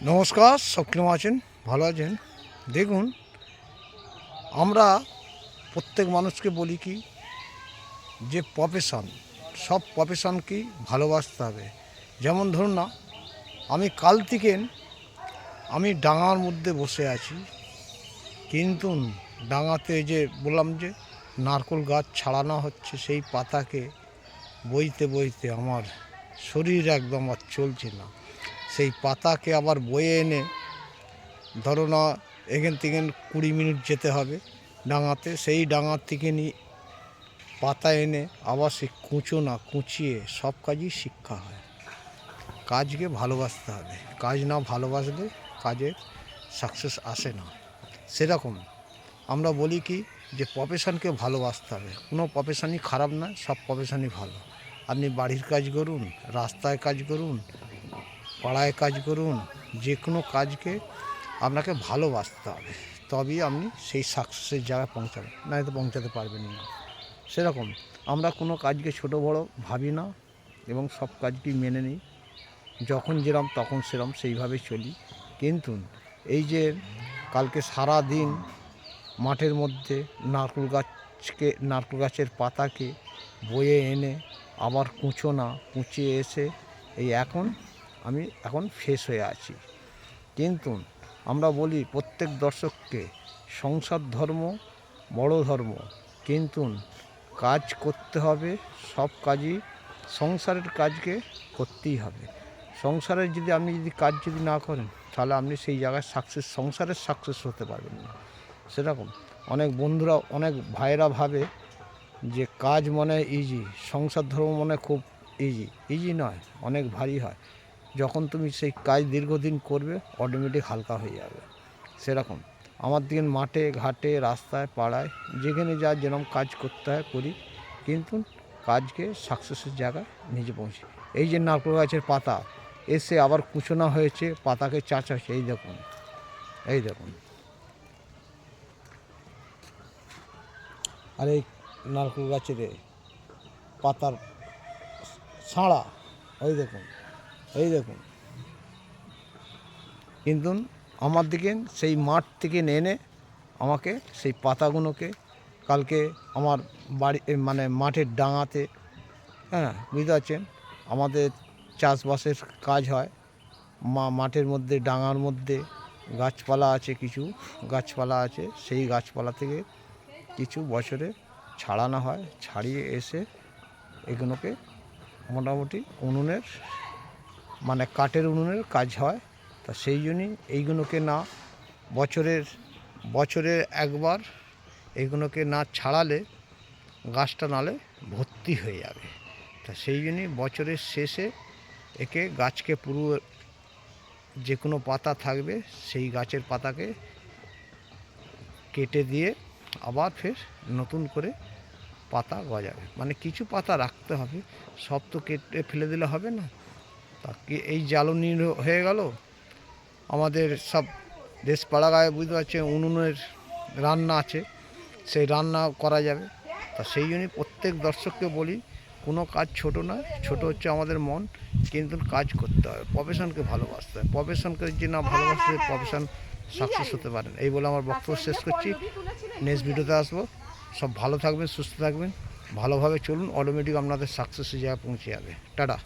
নমস্কার, সব কেমন আছেন? ভালো আছেন? দেখুন, আমরা প্রত্যেক মানুষকে বলি কি যে প্রফেশন, সব প্রফেশনকেই ভালোবাসতে হবে। যেমন ধরুন না, আমি কাল থেকে আমি ডাঙার মধ্যে বসে আছি, কিন্তু ডাঙাতে যে বললাম যে নারকেল গাছ ছাড়ানো হচ্ছে, সেই পাতাকে বইতে বইতে আমার শরীর একদম আর চলছে না। সেই পাতাকে আবার বয়ে এনে ধরো না এখান থেকে 20 মিনিট যেতে হবে ডাঙাতে, সেই ডাঙার থেকে নিয়ে পাতা এনে আবার সে কুচিয়ে সব কাজই শিক্ষা হয়। কাজকে ভালোবাসতে হবে, কাজ না ভালোবাসলে কাজের সাকসেস আসে না। সেরকম আমরা বলি কি যে প্রফেশনকে ভালোবাসতে হবে। কোনো প্রফেশনই খারাপ না, সব প্রফেশনই ভালো। আপনি বাড়ির কাজ করুন, রাস্তায় কাজ করুন, পাড়ায় কাজ করুন, যে কোনো কাজকে আপনাকে ভালোবাসতে হবে, তবেই আপনি সেই সাকসেসের জায়গায় পৌঁছাবেন, নয়তো পৌঁছাতে পারবেন না। সেরকম আমরা কোনো কাজকে ছোট বড় ভাবি না এবং সব কাজকেই মেনে নিই, যখন যেরম তখন সেরম সেইভাবেই চলি। কিন্তু এই যে কালকে সারা দিন মাঠের মধ্যে নারকেল গাছের পাতাকে বয়ে এনে আবার কুচিয়ে এসে এই আমি এখন ফ্রেশ হয়ে আছি। কিন্তু আমরা বলি প্রত্যেক দর্শককে সংসার ধর্ম বড় ধর্ম, কিন্তু কাজ করতে হবে, সব কাজই সংসারের কাজকে করতেই হবে। সংসারের আপনি কাজ না করেন, তাহলে আপনি সেই জায়গায় সংসারের সাকসেস হতে পারবেন না। সেরকম অনেক বন্ধুরা, অনেক ভাইয়েরা ভাবে যে কাজ মনে ইজি, সংসার ধর্ম মনে খুব ইজি নয়, অনেক ভারী হয়। যখন তুমি সেই কাজ দীর্ঘদিন করবে, অটোমেটিক হালকা হয়ে যাবে। সেরকম আমার দিকে মাঠে ঘাটে রাস্তায় পাড়ায় যেখানে যা যেরকম কাজ করতে হয় করি, কিন্তু কাজকে সাকসেসের জায়গায় নিজে পৌঁছি। এই যে নারকেল গাছের পাতা এসে আবার কুচোনো হয়েছে, পাতাকে চাচাচ্ছে, এই দেখুন আর এই নারকেল গাছের পাতার ছাড়া এই দেখুন। কিন্তু আমার দিকে সেই মাঠ থেকে এনে আমাকে সেই পাতাগুলোকে কালকে আমার বাড়ি মানে মাঠের ডাঙাতে, বুঝতে পারছেন, আমাদের চাষবাসের কাজ হয় মাঠের মধ্যে, ডাঙার মধ্যে গাছপালা আছে, কিছু গাছপালা আছে, সেই গাছপালা থেকে কিছু বছরে ছাড়ানো হয়, ছাড়িয়ে এসে এগুলোকে মোটামুটি উনুনের কাঠের উনুনের কাজ হয়। তা সেই জন্যই এইগুলোকে না বছরের একবার এইগুলোকে না ছাড়ালে গাছটা নালে ভর্তি হয়ে যাবে। তা সেই জন্যই বছরের শেষে গাছকে পুরো যে কোনো পাতা থাকবে সেই গাছের পাতাকে কেটে দিয়ে আবার ফের নতুন করে পাতা গজাবে, কিছু পাতা রাখতে হবে, সব তো কেটে ফেলে দিলে হবে না। তা এই জ্বালানি হয়ে গেল আমাদের সব দেশ পাড়া গায়ে, বুঝতে পারছেন, উনুনের রান্না আছে, সেই রান্না করা যাবে। তা সেই জন্যই প্রত্যেক দর্শককে বলি, কোনো কাজ ছোট নয়, ছোট হচ্ছে আমাদের মন, কিন্তু কাজ করতে হবে, প্রফেশনকে ভালোবাসতে হবে। প্রফেশনকে যে না ভালোবাসতে, প্রফেশন সাকসেস হতে পারেন। এই বলে আমার বক্তব্য শেষ করছি। নেক্সট ভিডিওতে আসবো। সব ভালো থাকবেন, সুস্থ থাকবেন, ভালোভাবে চলুন, অটোমেটিক আপনাদের সাকসেসের জায়গায় পৌঁছে যাবে। টাটা।